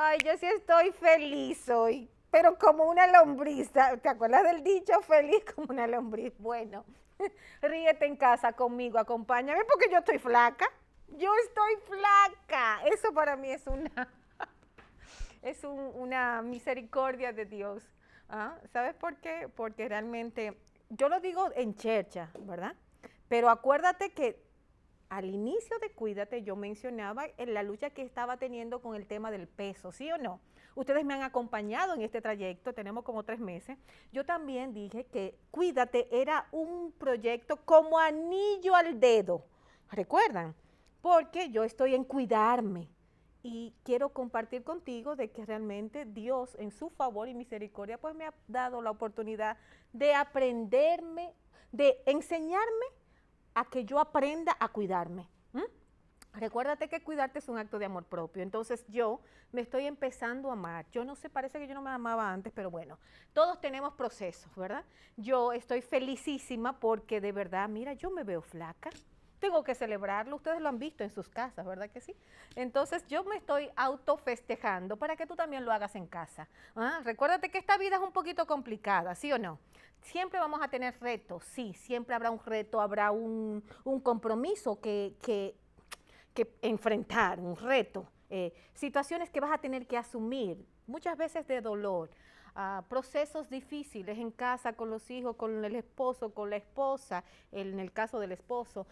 Ay, yo sí estoy feliz hoy, pero como una lombriz. ¿Te acuerdas del dicho? Feliz como una lombriz. Bueno, ríete en casa conmigo, acompáñame porque yo estoy flaca. Yo estoy flaca. Eso para mí es una misericordia de Dios. ¿Ah? ¿Sabes por qué? Porque realmente, yo lo digo en chercha, ¿verdad? Pero acuérdate que al inicio de Cuídate yo mencionaba en la lucha que estaba teniendo con el tema del peso, ¿sí o no? Ustedes me han acompañado en este trayecto, tenemos como 3 meses. Yo también dije que Cuídate era un proyecto como anillo al dedo, ¿recuerdan? Porque yo estoy en cuidarme y quiero compartir contigo de que realmente Dios en su favor y misericordia pues me ha dado la oportunidad de aprenderme, de enseñarme a que yo aprenda a cuidarme. ¿Mm? Recuérdate que cuidarte es un acto de amor propio. Entonces yo me estoy empezando a amar. Yo no sé, parece que yo no me amaba antes, pero bueno, todos tenemos procesos, ¿verdad? Yo estoy felicísima porque de verdad, mira, yo me veo flaca. Tengo que celebrarlo, ustedes lo han visto en sus casas, ¿verdad que sí? Entonces yo me estoy autofestejando para que tú también lo hagas en casa. ¿Ah? Recuérdate que esta vida es un poquito complicada, ¿sí o no? Siempre vamos a tener retos, sí, siempre habrá un reto, habrá un compromiso que enfrentar, un reto, situaciones que vas a tener que asumir, muchas veces de dolor, procesos difíciles en casa, con los hijos, con el esposo, con la esposa, en el caso del esposo,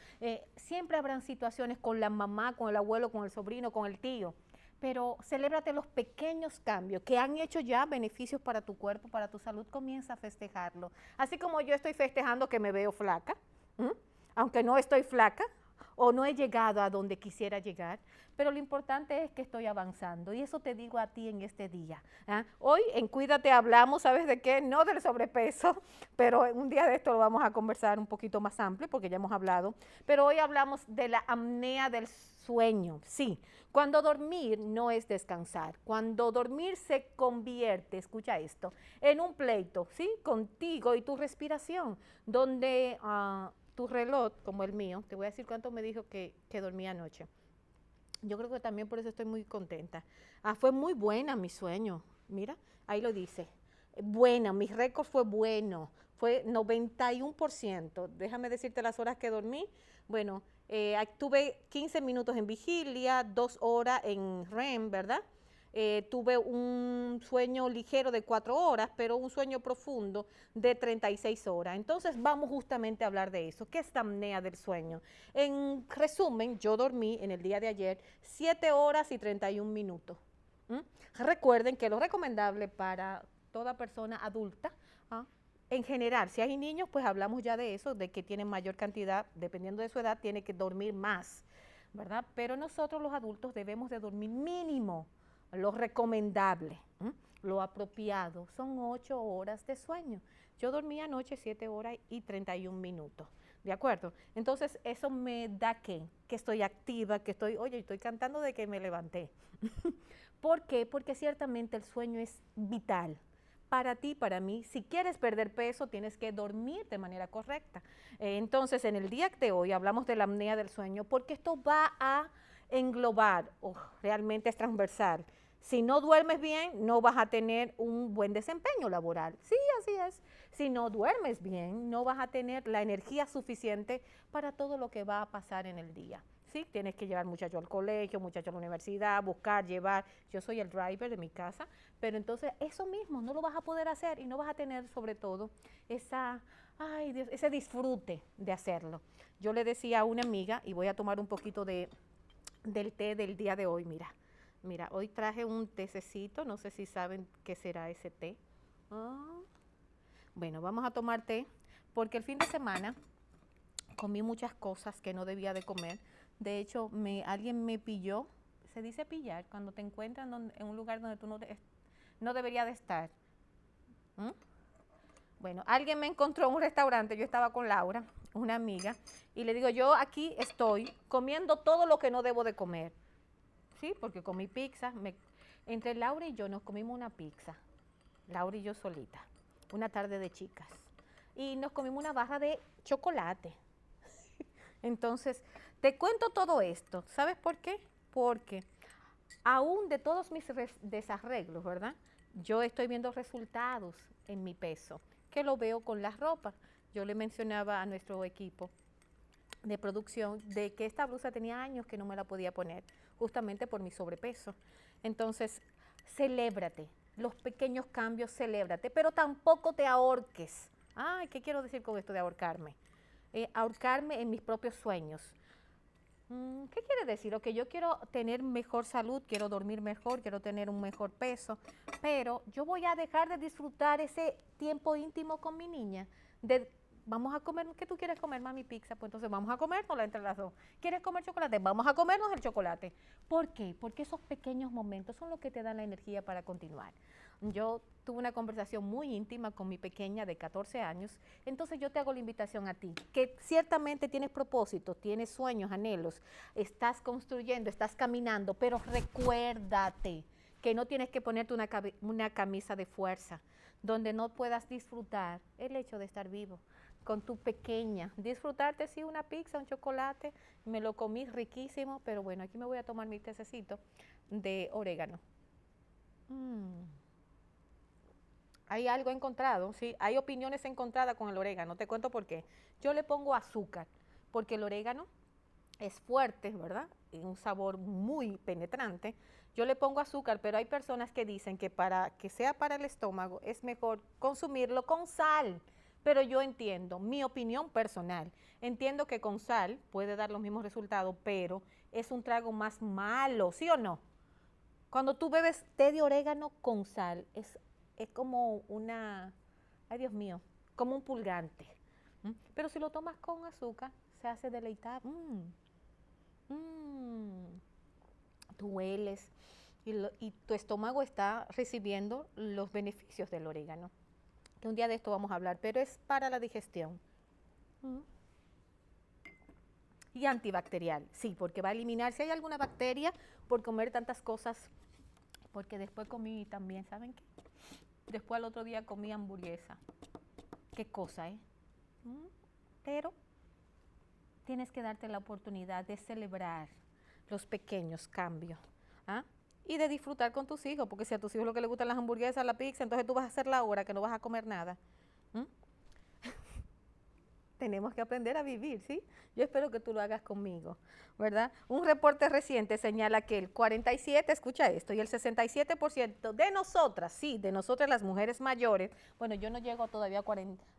siempre habrán situaciones con la mamá, con el abuelo, con el sobrino, con el tío, pero celébrate los pequeños cambios que han hecho ya beneficios para tu cuerpo, para tu salud, comienza a festejarlo. Así como yo estoy festejando que me veo flaca, ¿m? Aunque no estoy flaca o no he llegado a donde quisiera llegar, pero lo importante es que estoy avanzando y eso te digo a ti en este día. ¿Ah? Hoy en Cuídate hablamos, ¿sabes de qué? No del sobrepeso, pero un día de esto lo vamos a conversar un poquito más amplio porque ya hemos hablado, pero hoy hablamos de la apnea del sueño. Sí, cuando dormir no es descansar, cuando dormir se convierte, escucha esto, en un pleito, ¿sí? Contigo y tu respiración, donde tu reloj, como el mío, te voy a decir cuánto me dijo que dormí anoche. Yo creo que también por eso estoy muy contenta. Fue muy buena mi sueño, mira, ahí lo dice. Buena, mi récord fue bueno, fue 91%. Déjame decirte las horas que dormí. Bueno, tuve 15 minutos en vigilia, 2 horas en REM, ¿verdad? Tuve un sueño ligero de 4 horas, pero un sueño profundo de 36 horas. Entonces vamos justamente a hablar de eso. ¿Qué es la apnea del sueño? En resumen, yo dormí en el día de ayer 7 horas y 31 minutos. ¿Mm? Recuerden que lo recomendable para toda persona adulta, ¿ah? En general, si hay niños, pues hablamos ya de eso, de que tienen mayor cantidad, dependiendo de su edad, tiene que dormir más, ¿verdad? Pero nosotros los adultos debemos de dormir mínimo lo recomendable, ¿m? Lo apropiado, son 8 horas de sueño. Yo dormí anoche 7 horas y 31 minutos, ¿de acuerdo? Entonces, eso me da que estoy activa, que estoy, oye, estoy cantando de que me levanté. ¿Por qué? Porque ciertamente el sueño es vital. Para ti, para mí, si quieres perder peso, tienes que dormir de manera correcta. Entonces, en el día de hoy hablamos de la apnea del sueño, porque esto va a englobar, realmente es transversal. Si no duermes bien, no vas a tener un buen desempeño laboral. Sí, así es. Si no duermes bien, no vas a tener la energía suficiente para todo lo que va a pasar en el día. Sí, tienes que llevar muchachos al colegio, muchachos a la universidad, buscar, llevar. Yo soy el driver de mi casa, pero entonces eso mismo no lo vas a poder hacer y no vas a tener sobre todo ay Dios, ese disfrute de hacerlo. Yo le decía a una amiga, y voy a tomar un poquito del té del día de hoy, mira, hoy traje un tececito, no sé si saben qué será ese té. Bueno, vamos a tomar té, porque el fin de semana comí muchas cosas que no debía de comer. De hecho, alguien me pilló, se dice pillar, cuando te encuentran en un lugar donde tú no deberías de estar. ¿Mm? Bueno, alguien me encontró en un restaurante, yo estaba con Laura, una amiga, y le digo, yo aquí estoy comiendo todo lo que no debo de comer. Sí, porque comí pizza. Entre Laura y yo nos comimos una pizza, Laura y yo solita, una tarde de chicas. Y nos comimos una barra de chocolate. Entonces, te cuento todo esto. ¿Sabes por qué? Porque aún de todos mis desarreglos, ¿verdad? Yo estoy viendo resultados en mi peso, que lo veo con las ropas. Yo le mencionaba a nuestro equipo de producción de que esta blusa tenía años que no me la podía poner, justamente por mi sobrepeso. Entonces, celébrate, los pequeños cambios, celébrate, pero tampoco te ahorques. Ay, ¿qué quiero decir con esto de ahorcarme? Ahorcarme en mis propios sueños. ¿Qué quiere decir? Ok, yo quiero tener mejor salud, quiero dormir mejor, quiero tener un mejor peso, pero yo voy a dejar de disfrutar ese tiempo íntimo con mi niña, de vamos a comer, ¿qué tú quieres comer, mami? Pizza, pues entonces vamos a comérnosla entre las dos. ¿Quieres comer chocolate? Vamos a comernos el chocolate. ¿Por qué? Porque esos pequeños momentos son los que te dan la energía para continuar. Yo tuve una conversación muy íntima con mi pequeña de 14 años, entonces yo te hago la invitación a ti, que ciertamente tienes propósitos, tienes sueños, anhelos, estás construyendo, estás caminando, pero recuérdate que no tienes que ponerte una camisa de fuerza, donde no puedas disfrutar el hecho de estar vivo con tu pequeña, disfrutarte sí una pizza, un chocolate, me lo comí riquísimo, pero bueno, aquí me voy a tomar mi tececito de orégano. Hay algo encontrado, ¿sí? Hay opiniones encontradas con el orégano, te cuento por qué. Yo le pongo azúcar, porque el orégano es fuerte, ¿verdad? Y un sabor muy penetrante. Yo le pongo azúcar, pero hay personas que dicen que para que sea para el estómago es mejor consumirlo con sal. Pero yo entiendo, mi opinión personal, entiendo que con sal puede dar los mismos resultados, pero es un trago más malo, ¿sí o no? Cuando tú bebes té de orégano con sal, es como una, ay Dios mío, como un pulgante. Pero si lo tomas con azúcar, se hace deleitar. Tú hueles y tu estómago está recibiendo los beneficios del orégano. Que un día de esto vamos a hablar, pero es para la digestión. Y antibacterial, sí, porque va a eliminar si hay alguna bacteria por comer tantas cosas, porque después comí también, ¿saben qué? Después al otro día comí hamburguesa. Qué cosa, ¿eh? Pero tienes que darte la oportunidad de celebrar los pequeños cambios, ¿ah? Y de disfrutar con tus hijos, porque si a tus hijos lo que les gustan las hamburguesas, la pizza, entonces tú vas a hacer la hora que no vas a comer nada. Tenemos que aprender a vivir, ¿sí? Yo espero que tú lo hagas conmigo, ¿verdad? Un reporte reciente señala que el 47, escucha esto, y el 67% de nosotras, sí, de nosotras las mujeres mayores, bueno, yo no llego todavía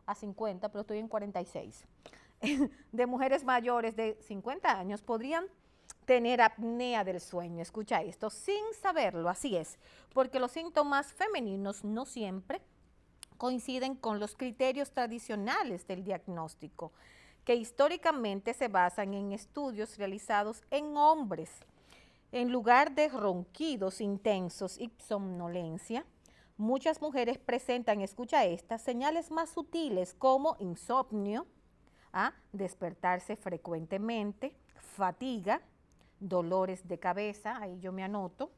a 50, pero estoy en 46, de mujeres mayores de 50 años podrían tener apnea del sueño, escucha esto, sin saberlo, así es, porque los síntomas femeninos no siempre coinciden con los criterios tradicionales del diagnóstico, que históricamente se basan en estudios realizados en hombres. En lugar de ronquidos intensos y somnolencia, muchas mujeres presentan, escucha estas, señales más sutiles como insomnio, despertarse frecuentemente, fatiga, dolores de cabeza, ahí yo me anoto,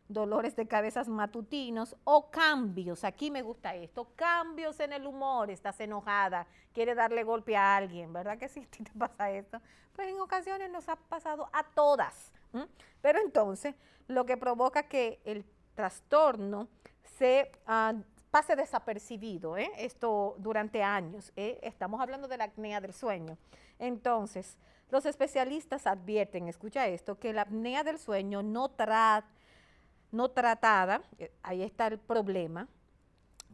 dolores de cabezas matutinos o cambios, aquí me gusta esto, cambios en el humor, estás enojada, quiere darle golpe a alguien, ¿verdad que sí te pasa esto? Pues en ocasiones nos ha pasado a todas, pero entonces lo que provoca que el trastorno se pase desapercibido, esto durante años, estamos hablando de la apnea del sueño. Entonces, los especialistas advierten, escucha esto, que la apnea del sueño no tratada, ahí está el problema,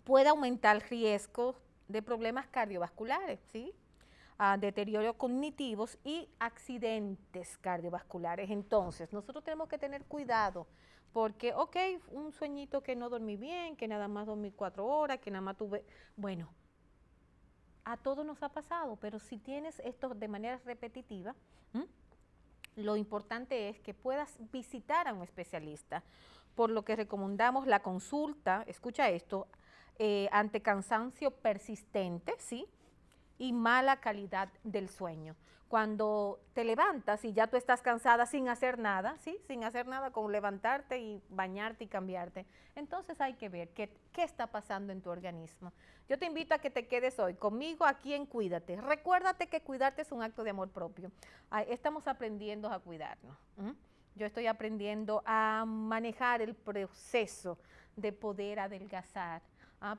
puede aumentar el riesgo de problemas cardiovasculares, ¿sí? Deterioro cognitivos y accidentes cardiovasculares. Entonces, nosotros tenemos que tener cuidado, porque, ok, un sueñito que no dormí bien, que nada más dormí 4 horas, que nada más tuve, bueno, a todos nos ha pasado, pero si tienes esto de manera repetitiva, lo importante es que puedas visitar a un especialista, por lo que recomendamos la consulta, escucha esto, ante cansancio persistente, ¿sí? Y mala calidad del sueño. Cuando te levantas y ya tú estás cansada sin hacer nada, ¿sí? Sin hacer nada, con levantarte y bañarte y cambiarte. Entonces hay que ver qué está pasando en tu organismo. Yo te invito a que te quedes hoy conmigo aquí en Cuídate. Recuérdate que cuidarte es un acto de amor propio. Estamos aprendiendo a cuidarnos. Yo estoy aprendiendo a manejar el proceso de poder adelgazar,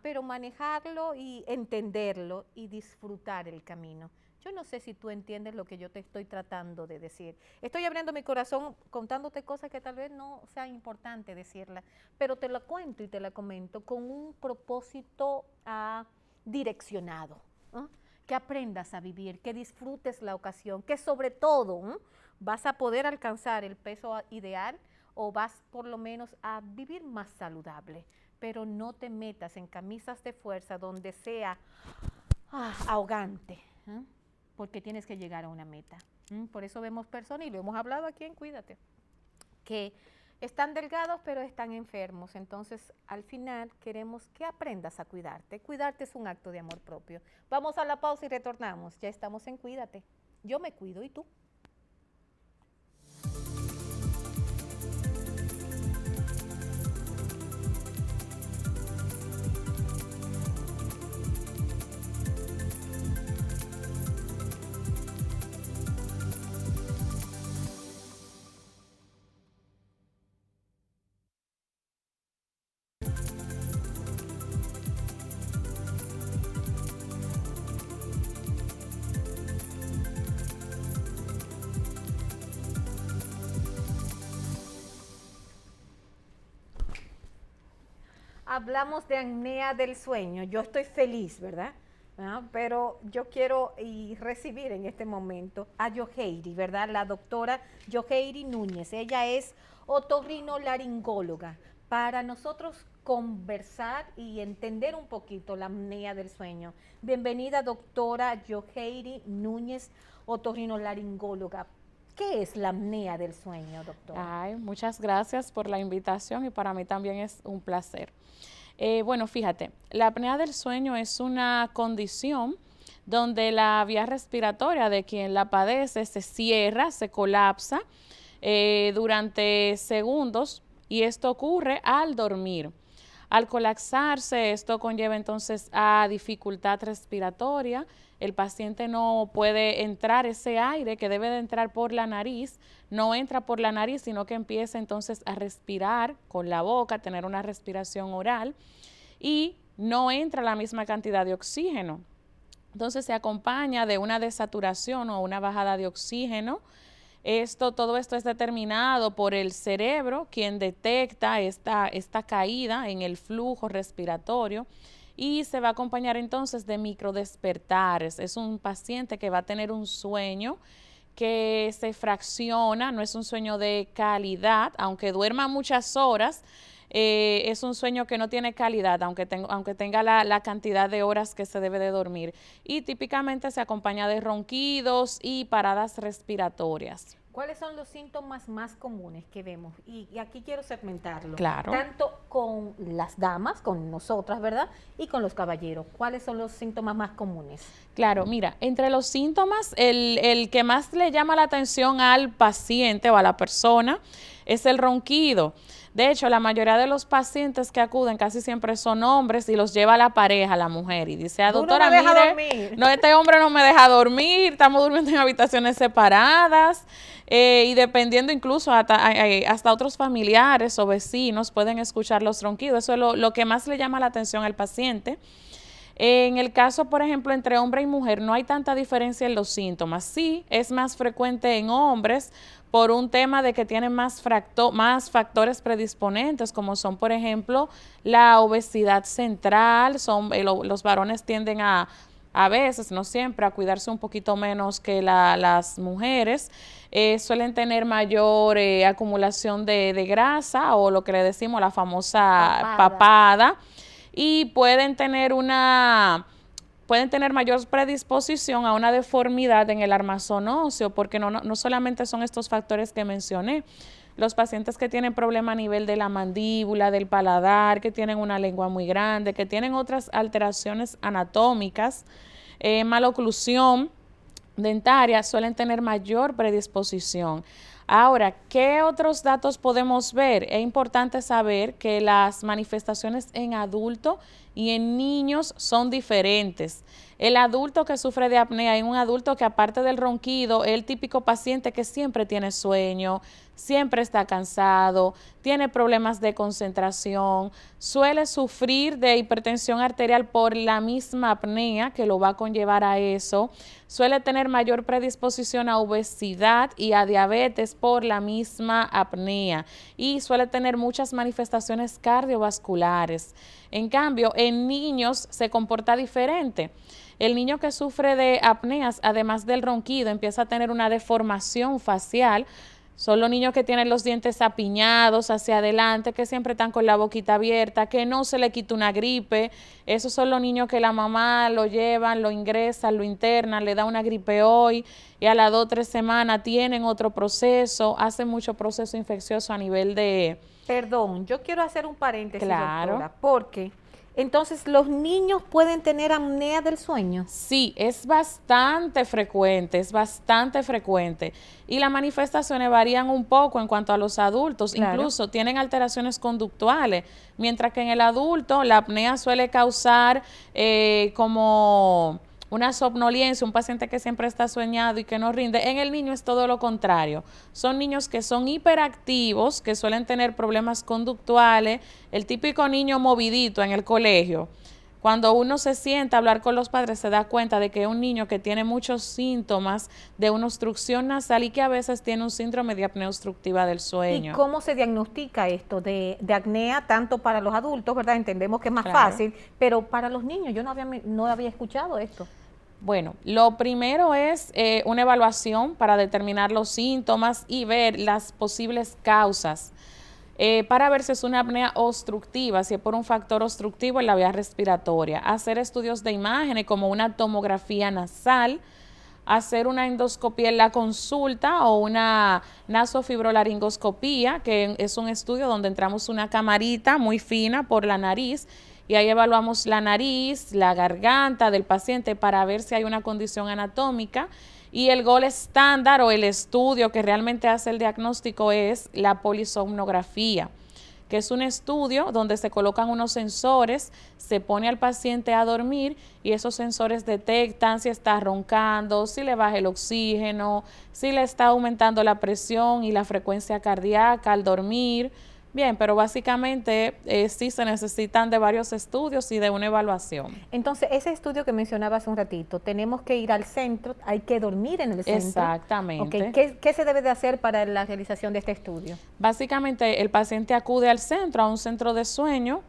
pero manejarlo y entenderlo y disfrutar el camino. Yo no sé si tú entiendes lo que yo te estoy tratando de decir. Estoy abriendo mi corazón contándote cosas que tal vez no sea importante decirlas, pero te la cuento y te la comento con un propósito direccionado. Que aprendas a vivir, que disfrutes la ocasión, que sobre todo vas a poder alcanzar el peso ideal o vas por lo menos a vivir más saludable, pero no te metas en camisas de fuerza donde sea ahogante, porque tienes que llegar a una meta. Por eso vemos personas, y lo hemos hablado aquí en Cuídate, que están delgados pero están enfermos. Entonces, al final queremos que aprendas a cuidarte. Cuidarte es un acto de amor propio. Vamos a la pausa y retornamos. Ya estamos en Cuídate. Yo me cuido, ¿y tú? Hablamos de apnea del sueño. Yo estoy feliz, ¿verdad? Pero yo quiero recibir en este momento a Yoheiri, ¿verdad? La doctora Yoheiri Núñez. Ella es otorrinolaringóloga. Para nosotros conversar y entender un poquito la apnea del sueño. Bienvenida, doctora Yoheiri Núñez, otorrinolaringóloga. ¿Qué es la apnea del sueño, doctora? Ay, muchas gracias por la invitación y para mí también es un placer. Bueno, fíjate, la apnea del sueño es una condición donde la vía respiratoria de quien la padece se cierra, se colapsa durante segundos, y esto ocurre al dormir. Al colapsarse, esto conlleva entonces a dificultad respiratoria. El paciente no puede entrar ese aire que debe de entrar por la nariz, no entra por la nariz, sino que empieza entonces a respirar con la boca, tener una respiración oral, y no entra la misma cantidad de oxígeno. Entonces se acompaña de una desaturación o una bajada de oxígeno. Todo esto es determinado por el cerebro, quien detecta esta caída en el flujo respiratorio, y se va a acompañar entonces de microdespertares. Es un paciente que va a tener un sueño que se fracciona, no es un sueño de calidad, aunque duerma muchas horas, es un sueño que no tiene calidad, aunque tenga la cantidad de horas que se debe de dormir. Y típicamente se acompaña de ronquidos y paradas respiratorias. ¿Cuáles son los síntomas más comunes que vemos? Y aquí quiero segmentarlo. Claro. Tanto con las damas, con nosotras, ¿verdad? Y con los caballeros. ¿Cuáles son los síntomas más comunes? Claro, mira, entre los síntomas, el que más le llama la atención al paciente o a la persona es el ronquido. De hecho, la mayoría de los pacientes que acuden casi siempre son hombres y los lleva la pareja, la mujer, y dice, doctora, no mire, no, este hombre no me deja dormir, estamos durmiendo en habitaciones separadas, y dependiendo incluso hasta otros familiares o vecinos pueden escuchar los ronquidos. Eso es lo que más le llama la atención al paciente. En el caso, por ejemplo, entre hombre y mujer, no hay tanta diferencia en los síntomas. Sí, es más frecuente en hombres por un tema de que tienen más factores predisponentes, como son, por ejemplo, la obesidad central. Los varones tienden a veces, no siempre, a cuidarse un poquito menos que las mujeres. Suelen tener mayor acumulación de grasa, o lo que le decimos la famosa papada. Y pueden tener mayor predisposición a una deformidad en el armazón óseo, porque no solamente son estos factores que mencioné. Los pacientes que tienen problema a nivel de la mandíbula, del paladar, que tienen una lengua muy grande, que tienen otras alteraciones anatómicas, maloclusión dentaria, suelen tener mayor predisposición. Ahora, ¿qué otros datos podemos ver? Es importante saber que las manifestaciones en adultos y en niños son diferentes. El adulto que sufre de apnea es un adulto que aparte del ronquido, es el típico paciente que siempre tiene sueño, siempre está cansado, tiene problemas de concentración, suele sufrir de hipertensión arterial por la misma apnea que lo va a conllevar a eso, suele tener mayor predisposición a obesidad y a diabetes por la misma apnea y suele tener muchas manifestaciones cardiovasculares. En cambio, en niños se comporta diferente. El niño que sufre de apneas, además del ronquido, empieza a tener una deformación facial. Son los niños que tienen los dientes apiñados hacia adelante, que siempre están con la boquita abierta, que no se le quita una gripe. Esos son los niños que la mamá lo llevan, lo ingresan, lo internan, le da una gripe hoy y a las 2 o 3 semanas tienen otro proceso, hacen mucho proceso infeccioso a nivel de... Perdón, yo quiero hacer un paréntesis, Claro. doctora, porque entonces los niños pueden tener apnea del sueño. Sí, es bastante frecuente, es bastante frecuente. Y las manifestaciones varían un poco en cuanto a los adultos, Claro. incluso tienen alteraciones conductuales, mientras que en el adulto la apnea suele causar como una somnolencia, un paciente que siempre está soñado y que no rinde. En el niño es todo lo contrario. Son niños que son hiperactivos, que suelen tener problemas conductuales, el típico niño movidito en el colegio. Cuando uno se sienta a hablar con los padres se da cuenta de que es un niño que tiene muchos síntomas de una obstrucción nasal y que a veces tiene un síndrome de apnea obstructiva del ¿Y sueño. cómo se diagnostica esto de apnea tanto para los adultos, verdad? Entendemos que es más Claro. fácil, pero para los niños yo no había escuchado esto. Bueno, lo primero es una evaluación para determinar los síntomas y ver las posibles causas para ver si es una apnea obstructiva, si es por un factor obstructivo en la vía respiratoria. Hacer estudios de imágenes como una tomografía nasal, hacer una endoscopía en la consulta o una nasofibrolaringoscopía, que es un estudio donde entramos una camarita muy fina por la nariz y ahí evaluamos la nariz, la garganta del paciente para ver si hay una condición anatómica. Y el gol estándar o el estudio que realmente hace el diagnóstico es la polisomnografía, que es un estudio donde se colocan unos sensores, se pone al paciente a dormir y esos sensores detectan si está roncando, si le baja el oxígeno, si le está aumentando la presión y la frecuencia cardíaca al dormir. Bien, pero básicamente sí se necesitan de varios estudios y de una evaluación. Entonces, ese estudio que mencionaba hace un ratito, tenemos que ir al centro, hay que dormir en el centro. Exactamente. Okay. ¿Qué se debe de hacer para la realización de este estudio? Básicamente el paciente acude al centro, a un centro de sueño,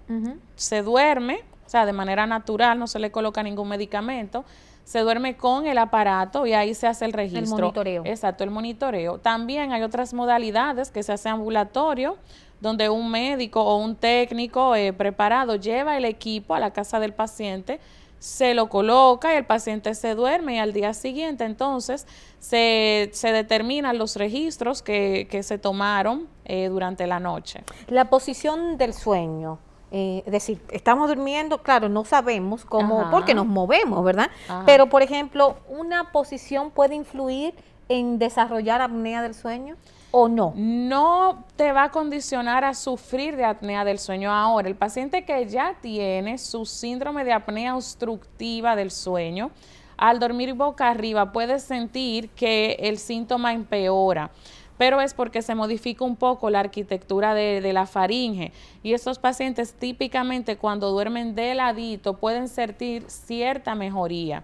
se duerme, o sea, de manera natural, no se le coloca ningún medicamento, se duerme con el aparato y ahí se hace el registro. El monitoreo. Exacto, el monitoreo. También hay otras modalidades que se hace ambulatorio, donde un médico o un técnico preparado lleva el equipo a la casa del paciente, se lo coloca y el paciente se duerme y al día siguiente entonces se determinan los registros que se tomaron durante la noche. La posición del sueño, es decir, estamos durmiendo, claro, no sabemos cómo, Ajá. porque nos movemos, ¿verdad? Ajá. Pero, por ejemplo, ¿una posición puede influir en desarrollar apnea del sueño o no? No te va a condicionar a sufrir de apnea del sueño. Ahora, el paciente que ya tiene su síndrome de apnea obstructiva del sueño, al dormir boca arriba puede sentir que el síntoma empeora, pero es porque se modifica un poco la arquitectura de la faringe y estos pacientes típicamente cuando duermen de ladito pueden sentir cierta mejoría.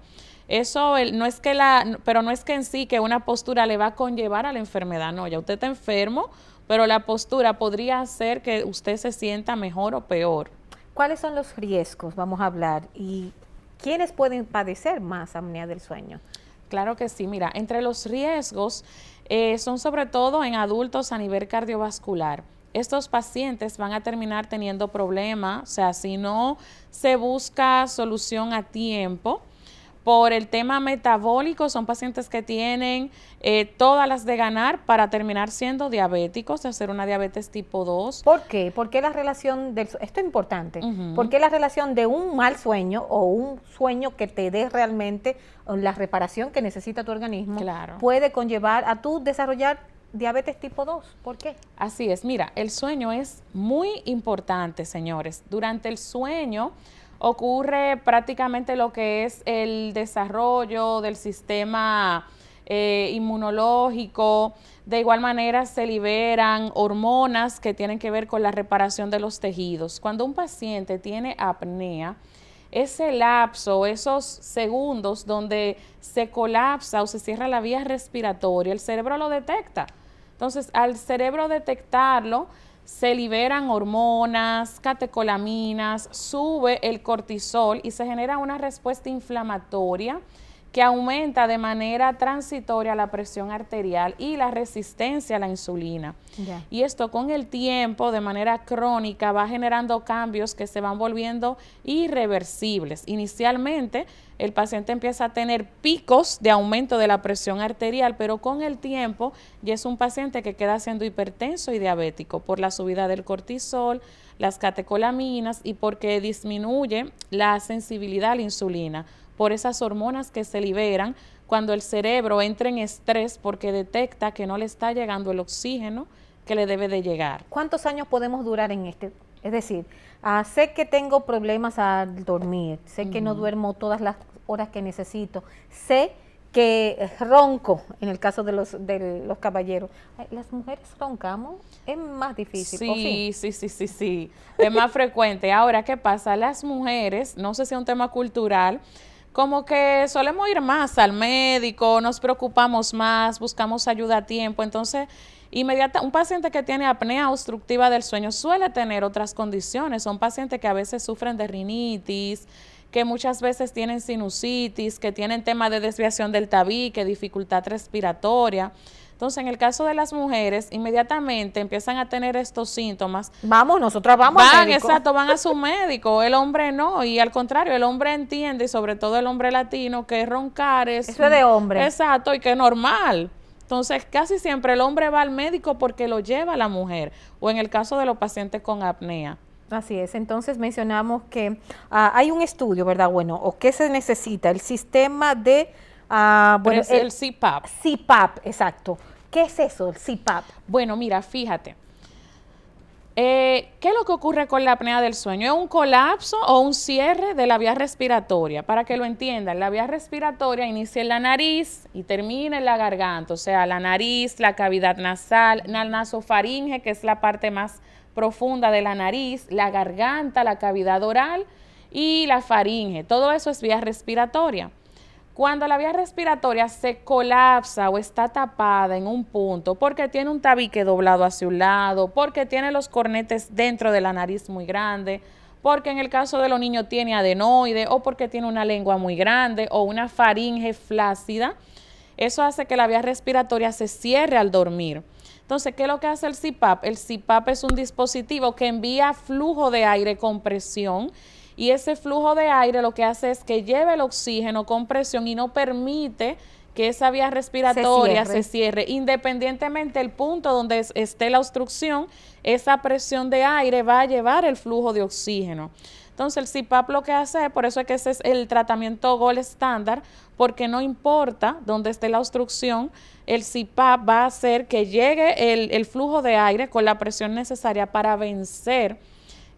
Eso no es que pero no es que en sí que una postura le va a conllevar a la enfermedad, no, ya usted está enfermo, pero la postura podría hacer que usted se sienta mejor o peor. ¿Cuáles son los riesgos? Vamos a hablar. ¿Y quiénes pueden padecer más apnea del sueño? Claro que sí, mira, entre los riesgos son sobre todo en adultos a nivel cardiovascular. Estos pacientes van a terminar teniendo problemas, o sea, si no se busca solución a tiempo, por el tema metabólico, son pacientes que tienen todas las de ganar para terminar siendo diabéticos, de hacer una diabetes tipo 2. ¿Por qué? ¿Por qué la relación esto es importante, ¿por qué la relación de un mal sueño o un sueño que te dé realmente la reparación que necesita tu organismo puede conllevar a tu desarrollar diabetes tipo 2? ¿Por qué? Así es, mira, el sueño es muy importante, señores. Durante el sueño ocurre prácticamente lo que es el desarrollo del sistema inmunológico. De igual manera se liberan hormonas que tienen que ver con la reparación de los tejidos. Cuando un paciente tiene apnea, ese lapso, esos segundos donde se colapsa o se cierra la vía respiratoria, el cerebro lo detecta. Entonces, al cerebro detectarlo, se liberan hormonas, catecolaminas, sube el cortisol y se genera una respuesta inflamatoria que aumenta de manera transitoria la presión arterial y la resistencia a la insulina. Ya. Y esto con el tiempo, de manera crónica, va generando cambios que se van volviendo irreversibles. Inicialmente, el paciente empieza a tener picos de aumento de la presión arterial, pero con el tiempo ya es un paciente que queda siendo hipertenso y diabético por la subida del cortisol, las catecolaminas y porque disminuye la sensibilidad a la insulina por esas hormonas que se liberan cuando el cerebro entra en estrés porque detecta que no le está llegando el oxígeno que le debe de llegar. ¿Cuántos años podemos durar en este? Es decir, sé que tengo problemas al dormir, sé que no duermo todas las horas que necesito, sé que ronco, en el caso de los caballeros. ¿Las mujeres roncamos? Es más difícil. Sí. Es más frecuente. Ahora, ¿qué pasa? Las mujeres, no sé si es un tema cultural, como que solemos ir más al médico, nos preocupamos más, buscamos ayuda a tiempo. Entonces, un paciente que tiene apnea obstructiva del sueño suele tener otras condiciones. Son pacientes que a veces sufren de rinitis, que muchas veces tienen sinusitis, que tienen tema de desviación del tabique, dificultad respiratoria. Entonces, en el caso de las mujeres, inmediatamente empiezan a tener estos síntomas. Nosotras vamos al médico. Exacto, van a su médico. El hombre no, y al contrario, el hombre entiende, y sobre todo el hombre latino, que roncar es... Eso es de hombre. Exacto, y que es normal. Entonces, casi siempre el hombre va al médico porque lo lleva la mujer, o en el caso de los pacientes con apnea. Así es, entonces mencionamos que hay un estudio, ¿verdad? Bueno, ¿o qué se necesita? El sistema de... el CPAP. CPAP, exacto. ¿Qué es eso, el CPAP? Bueno, mira, fíjate. ¿Qué es lo que ocurre con la apnea del sueño? ¿Es un colapso o un cierre de la vía respiratoria? Para que lo entiendan, la vía respiratoria inicia en la nariz y termina en la garganta, o sea, la nariz, la cavidad nasal, la nasofaringe, que es la parte más profunda de la nariz, la garganta, la cavidad oral y la faringe. Todo eso es vía respiratoria. Cuando la vía respiratoria se colapsa o está tapada en un punto porque tiene un tabique doblado hacia un lado, porque tiene los cornetes dentro de la nariz muy grande, porque en el caso de los niños tiene adenoide o porque tiene una lengua muy grande o una faringe flácida, eso hace que la vía respiratoria se cierre al dormir. Entonces, ¿qué es lo que hace el CPAP? El CPAP es un dispositivo que envía flujo de aire con presión. Y ese flujo de aire lo que hace es que lleve el oxígeno con presión y no permite que esa vía respiratoria se cierre. Independientemente del punto donde esté la obstrucción, esa presión de aire va a llevar el flujo de oxígeno. Entonces el CPAP lo que hace, por eso es que ese es el tratamiento gold estándar, porque no importa dónde esté la obstrucción, el CPAP va a hacer que llegue el flujo de aire con la presión necesaria para vencer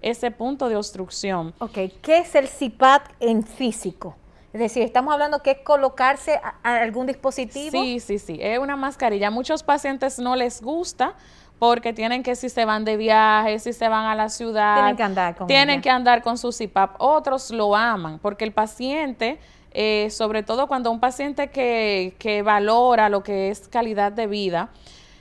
ese punto de obstrucción. Ok, ¿qué es el CPAP en físico? Es decir, estamos hablando que es colocarse a algún dispositivo. Sí, es una mascarilla. A muchos pacientes no les gusta porque tienen que, si se van de viaje, si se van a la ciudad, tienen que andar con su CPAP. Otros lo aman porque el paciente, sobre todo cuando un paciente que valora lo que es calidad de vida,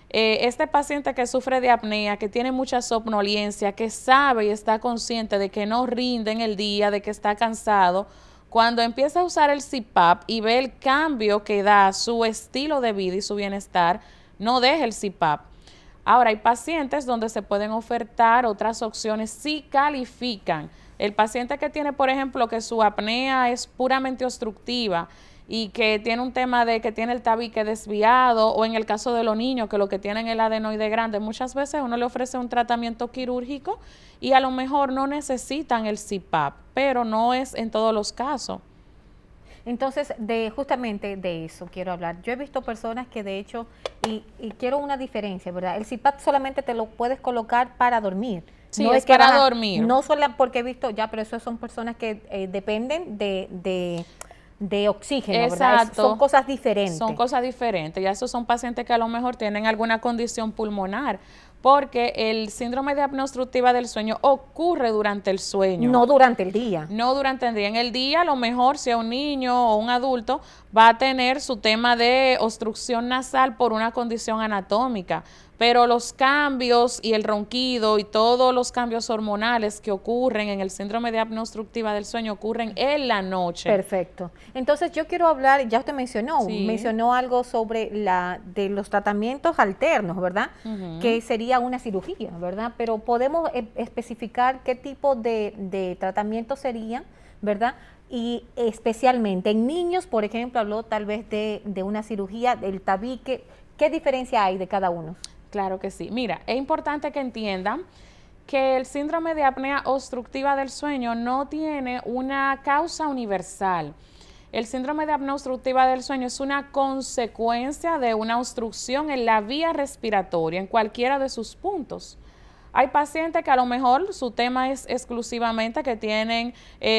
este paciente que sufre de apnea, que tiene mucha somnolencia, que sabe y está consciente de que no rinde en el día, de que está cansado, cuando empieza a usar el CPAP y ve el cambio que da su estilo de vida y su bienestar, no deja el CPAP. Ahora, hay pacientes donde se pueden ofertar otras opciones si califican. El paciente que tiene, por ejemplo, que su apnea es puramente obstructiva y que tiene un tema de que tiene el tabique desviado, o en el caso de los niños que lo que tienen es el adenoide grande, muchas veces uno le ofrece un tratamiento quirúrgico y a lo mejor no necesitan el CPAP, pero no es en todos los casos. Entonces, justamente de eso quiero hablar. Yo he visto personas que de hecho, y quiero una diferencia, ¿verdad? El CPAP solamente te lo puedes colocar para dormir, Sí, no es que para van a- dormir. No solo porque he visto, ya, pero eso son personas que dependen de oxígeno, ¿verdad? Son Exacto. cosas Son diferentes. cosas diferentes. Ya esos son pacientes que a lo mejor tienen alguna condición pulmonar, porque el síndrome de apnea obstructiva del sueño ocurre durante el sueño. No durante el día. No durante el día. En el día, a lo mejor, si es un niño o un adulto, va a tener su tema de obstrucción nasal por una condición anatómica. Pero los cambios y el ronquido y todos los cambios hormonales que ocurren en el síndrome de apnea obstructiva del sueño ocurren en la noche. Perfecto. Entonces yo quiero hablar, ya usted Sí. mencionó algo sobre de los tratamientos alternos, ¿verdad? Ujú. Que sería una cirugía, ¿verdad? Pero podemos especificar qué tipo de tratamientos serían, ¿verdad? Y especialmente en niños, por ejemplo, habló tal vez de una cirugía, del tabique. ¿Qué diferencia hay de cada uno? Claro que sí. Mira, es importante que entiendan que el síndrome de apnea obstructiva del sueño no tiene una causa universal. El síndrome de apnea obstructiva del sueño es una consecuencia de una obstrucción en la vía respiratoria, en cualquiera de sus puntos. Hay pacientes que a lo mejor su tema es exclusivamente que tienen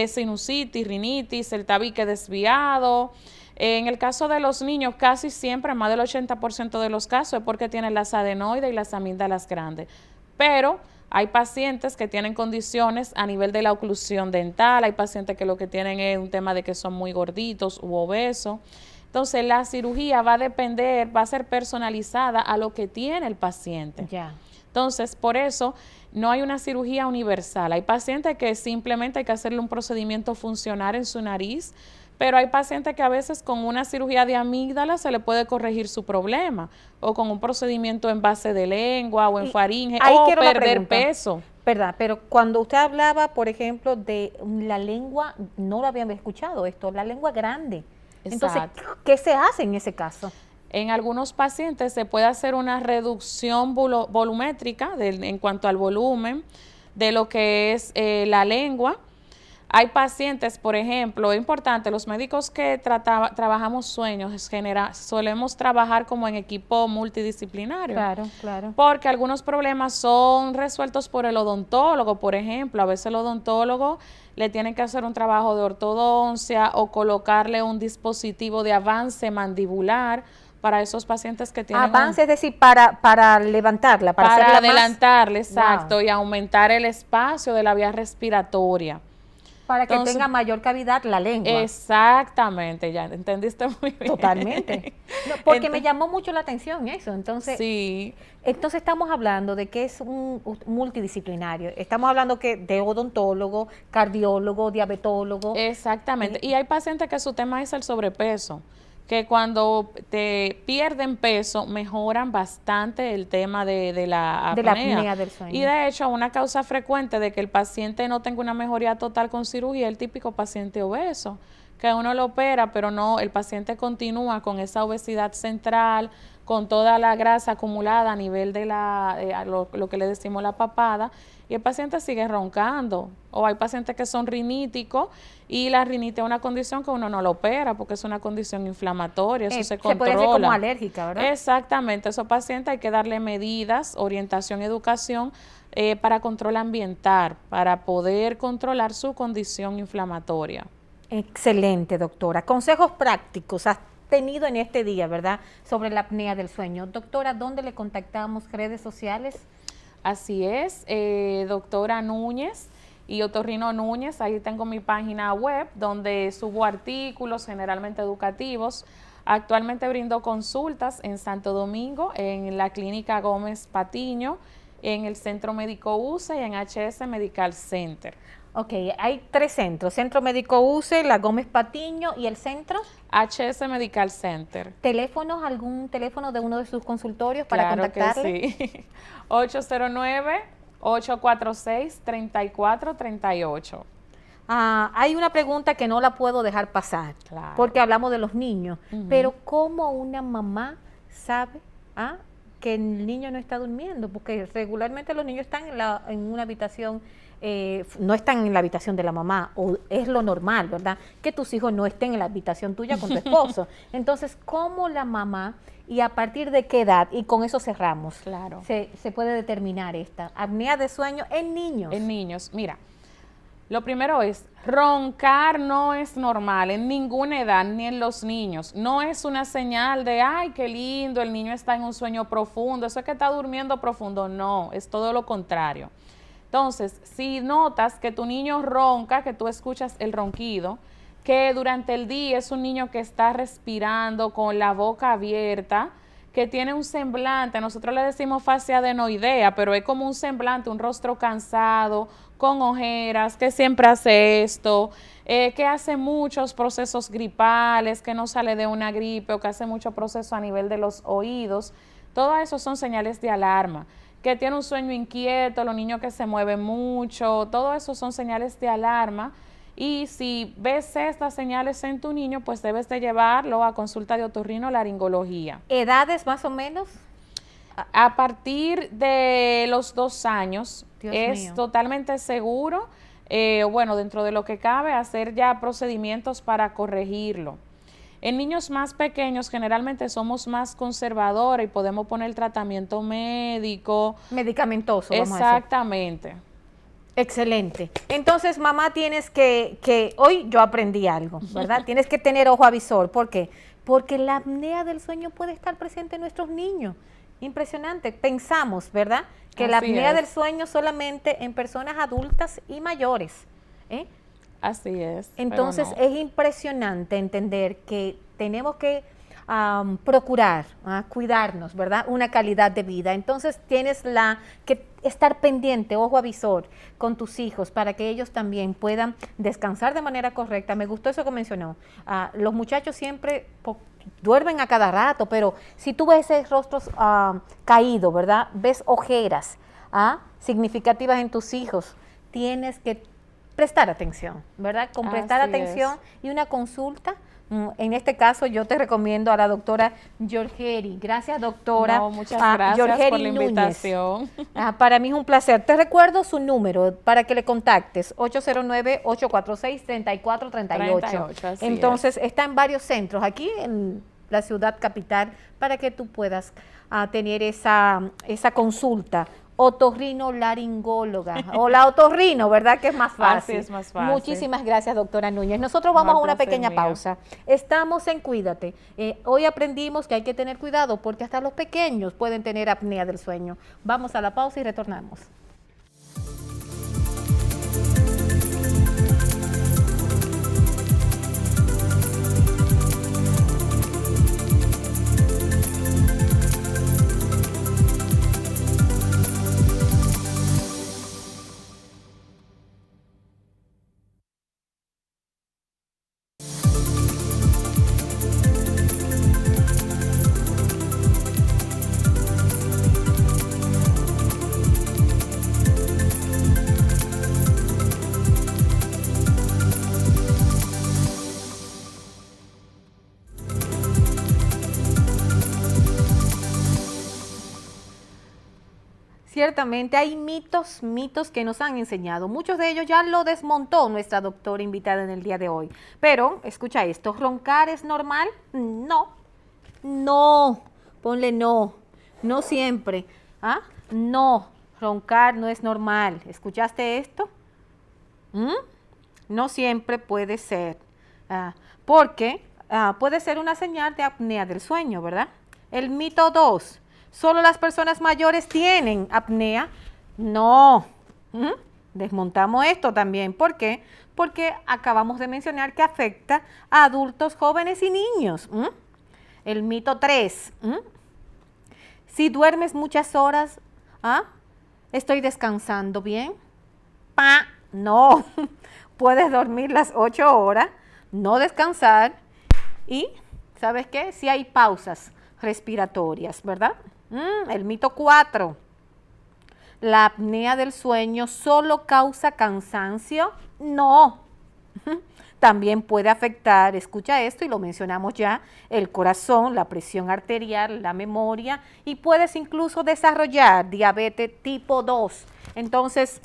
sinusitis, rinitis, el tabique desviado. En el caso de los niños, casi siempre, más del 80% de los casos, es porque tienen las adenoides y las amígdalas grandes. Pero hay pacientes que tienen condiciones a nivel de la oclusión dental, hay pacientes que lo que tienen es un tema de que son muy gorditos u obesos. Entonces, la cirugía va a depender, va a ser personalizada a lo que tiene el paciente. Ya. Entonces, por eso no hay una cirugía universal. Hay pacientes que simplemente hay que hacerle un procedimiento funcional en su nariz, pero hay pacientes que a veces con una cirugía de amígdala se le puede corregir su problema, o con un procedimiento en base de lengua o en faringe, ahí o quiero la perder pregunta. peso. ¿Verdad? Pero cuando usted hablaba, por ejemplo, de la lengua, no lo habían escuchado esto, la lengua grande. Entonces, Exacto. ¿qué se hace en ese caso? En algunos pacientes se puede hacer una reducción volumétrica en cuanto al volumen de lo que es la lengua. Hay pacientes, por ejemplo, es importante, los médicos que trabajamos sueños, solemos trabajar como en equipo multidisciplinario. Claro, claro. Porque algunos problemas son resueltos por el odontólogo, por ejemplo. A veces el odontólogo le tiene que hacer un trabajo de ortodoncia o colocarle un dispositivo de avance mandibular para esos pacientes que tienen Avance, es decir, para levantarla, para hacerla más. adelantarle, exacto, Wow. y aumentar el espacio de la vía respiratoria. Para que Entonces, tenga mayor cavidad la lengua. Exactamente, ya entendiste muy bien. Totalmente. No, porque me llamó mucho la atención eso. Entonces, Sí, entonces estamos hablando de que es un multidisciplinario. Estamos hablando que de odontólogo, cardiólogo, diabetólogo. exactamente. Y hay pacientes que su tema es el sobrepeso, que cuando te pierden peso mejoran bastante el tema de la apnea. De la apnea del sueño. Y de hecho, una causa frecuente de que el paciente no tenga una mejoría total con cirugía es el típico paciente obeso, que uno lo opera, pero no, el paciente continúa con esa obesidad central, con toda la grasa acumulada a nivel de lo que le decimos la papada, y el paciente sigue roncando. O hay pacientes que son riníticos y la rinitis es una condición que uno no lo opera porque es una condición inflamatoria, eso se controla. puede ser como alérgica, ¿verdad? Exactamente, a esos pacientes hay que darle medidas, orientación, educación para control ambiental, para poder controlar su condición inflamatoria. Excelente, doctora. Consejos prácticos has tenido en este día, ¿verdad? Sobre la apnea del sueño. Doctora, ¿dónde le contactamos? ¿Redes sociales? Así es, doctora Núñez y Otorrino Núñez, ahí tengo mi página web donde subo artículos generalmente educativos. Actualmente brindo consultas en Santo Domingo, en la Clínica Gómez Patiño, en el Centro Médico UCE y en HS Medical Center. Ok, hay 3 centros, Centro Médico UCE, la Gómez Patiño y el centro. HS Medical Center. ¿Teléfonos, algún teléfono de uno de sus consultorios para Claro contactarle? que sí. 809-846-3438. Hay una pregunta que no la puedo dejar pasar, Claro. porque hablamos de los niños, pero ¿cómo una mamá sabe que el niño no está durmiendo, porque regularmente los niños están en una habitación, no están en la habitación de la mamá, o es lo normal, ¿verdad? Que tus hijos no estén en la habitación tuya con tu esposo. Entonces, ¿cómo la mamá y a partir de qué edad, y con eso cerramos, Claro. se puede determinar esta apnea de sueño en niños? En niños, mira, lo primero es, roncar no es normal en ninguna edad, ni en los niños. No es una señal de, ay, qué lindo, el niño está en un sueño profundo, eso es que está durmiendo profundo. No, es todo lo contrario. Entonces, si notas que tu niño ronca, que tú escuchas el ronquido, que durante el día es un niño que está respirando con la boca abierta, que tiene un semblante, nosotros le decimos fascia adenoidea, pero es como un semblante, un rostro cansado, con ojeras, que siempre hace esto, que hace muchos procesos gripales, que no sale de una gripe o que hace mucho proceso a nivel de los oídos, todo eso son señales de alarma. Que tiene un sueño inquieto, los niños que se mueven mucho, todo eso son señales de alarma. Y si ves estas señales en tu niño, pues debes de llevarlo a consulta de otorrinolaringología. ¿Edades más o menos? A partir de los 2 años Dios es mío. totalmente seguro, bueno, dentro de lo que cabe, hacer ya procedimientos para corregirlo. En niños más pequeños generalmente somos más conservadores y podemos poner tratamiento médico. Medicamentoso, vamos a decir. Exactamente. Excelente. Entonces, mamá, tienes que hoy yo aprendí algo, ¿verdad? Tienes que tener ojo avisor. ¿Por qué? Porque la apnea del sueño puede estar presente en nuestros niños. Impresionante. Pensamos, ¿verdad? Que la Así apnea es. del sueño solamente en personas adultas y mayores. ¿eh? Así es. pero Entonces, no. es impresionante entender que tenemos que procurar cuidarnos, ¿verdad? Una calidad de vida. Entonces, tienes que estar pendiente, ojo avisor, con tus hijos para que ellos también puedan descansar de manera correcta. Me gustó eso que mencionó. Los muchachos siempre duermen a cada rato, pero si tú ves ese rostro caído, ¿verdad? Ves ojeras significativas en tus hijos, tienes que prestar atención, ¿verdad? Con prestar Así atención y una consulta. En este caso, yo te recomiendo a la doctora Giorgeri. Gracias, doctora. No, muchas gracias Giorgeri por la Núñez. invitación. Para mí es un placer. Te recuerdo su número para que le contactes, 809-846-3438. 38, así Entonces, está en varios centros aquí en la ciudad capital para que tú puedas tener esa consulta otorrinolaringóloga o la otorrino, ¿verdad? Que es más fácil. Así es más fácil. Muchísimas gracias, doctora Núñez. Nosotros vamos No, a una placer pequeña mío. pausa. Estamos en Cuídate. Hoy aprendimos que hay que tener cuidado porque hasta los pequeños pueden tener apnea del sueño. Vamos a la pausa y retornamos. Ciertamente hay mitos que nos han enseñado. Muchos de ellos ya lo desmontó nuestra doctora invitada en el día de hoy. Pero, escucha esto, ¿roncar es normal? No. No. Ponle no. No siempre. No. Roncar no es normal. ¿Escuchaste esto? No siempre puede ser. Porque puede ser una señal de apnea del sueño, ¿verdad? El mito 2. ¿Solo las personas mayores tienen apnea? No. Desmontamos esto también. ¿Por qué? Porque acabamos de mencionar que afecta a adultos, jóvenes y niños. El mito 3. Si duermes muchas horas, ¿estoy descansando bien? No. Puedes dormir las 8 horas, no descansar y, ¿sabes qué? Si hay pausas respiratorias, ¿verdad? El mito 4. ¿La apnea del sueño solo causa cansancio? No. también puede afectar, escucha esto y lo mencionamos ya, el corazón, la presión arterial, la memoria y puedes incluso desarrollar diabetes tipo 2. Entonces,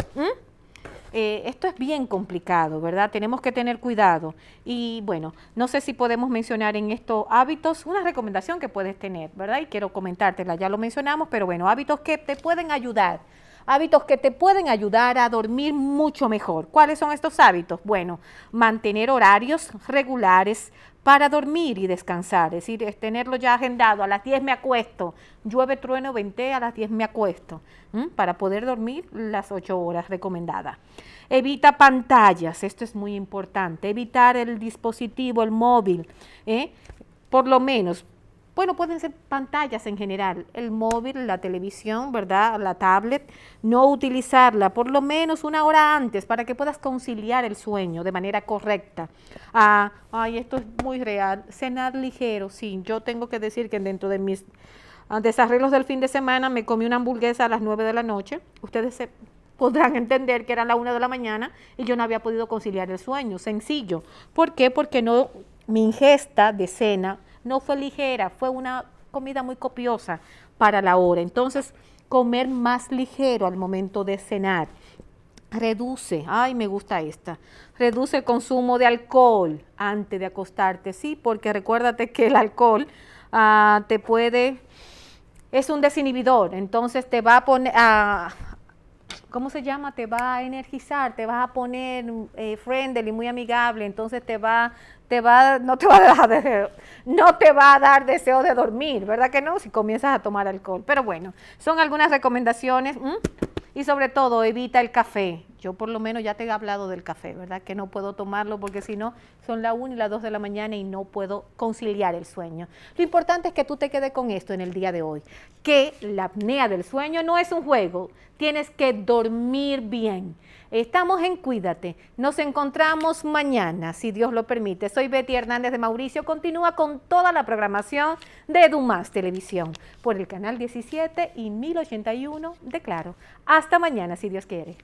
esto es bien complicado, ¿verdad? Tenemos que tener cuidado. Y bueno, no sé si podemos mencionar en estos hábitos una recomendación que puedes tener, ¿verdad? Y quiero comentártela, ya lo mencionamos, pero bueno, hábitos que te pueden ayudar. Hábitos que te pueden ayudar a dormir mucho mejor. ¿Cuáles son estos hábitos? Bueno, mantener horarios regulares para dormir y descansar, es decir, es tenerlo ya agendado, a las 10 me acuesto, llueve, trueno, venté, a las 10 me acuesto, para poder dormir las 8 horas recomendadas. Evita pantallas, esto es muy importante, evitar el dispositivo, el móvil, por lo menos. Bueno, pueden ser pantallas en general, el móvil, la televisión, ¿verdad? La tablet, no utilizarla por lo menos una hora antes para que puedas conciliar el sueño de manera correcta. Esto es muy real, cenar ligero, sí, yo tengo que decir que dentro de mis desarreglos del fin de semana me comí una hamburguesa a las 9 de la noche, ustedes se podrán entender que eran las 1 de la mañana y yo no había podido conciliar el sueño, sencillo. ¿Por qué? Porque mi ingesta de cena no fue ligera, fue una comida muy copiosa para la hora. Entonces, comer más ligero al momento de cenar. Reduce, me gusta esta, reduce el consumo de alcohol antes de acostarte, sí, porque recuérdate que el alcohol es un desinhibidor, entonces te va a poner ¿cómo se llama? Te va a energizar, te vas a poner friendly, muy amigable, entonces no te va a dar deseo de dormir, ¿verdad que no? Si comienzas a tomar alcohol. Pero bueno, son algunas recomendaciones y sobre todo evita el café. Yo por lo menos ya te he hablado del café, ¿verdad? Que no puedo tomarlo porque si no son las 1 y las 2 de la mañana y no puedo conciliar el sueño. Lo importante es que tú te quedes con esto en el día de hoy, que la apnea del sueño no es un juego, tienes que dormir bien. Estamos en Cuídate, nos encontramos mañana, si Dios lo permite. Soy Betty Hernández de Mauricio, continúa con toda la programación de EduMás Televisión por el canal 17 y 1081 de Claro. Hasta mañana, si Dios quiere.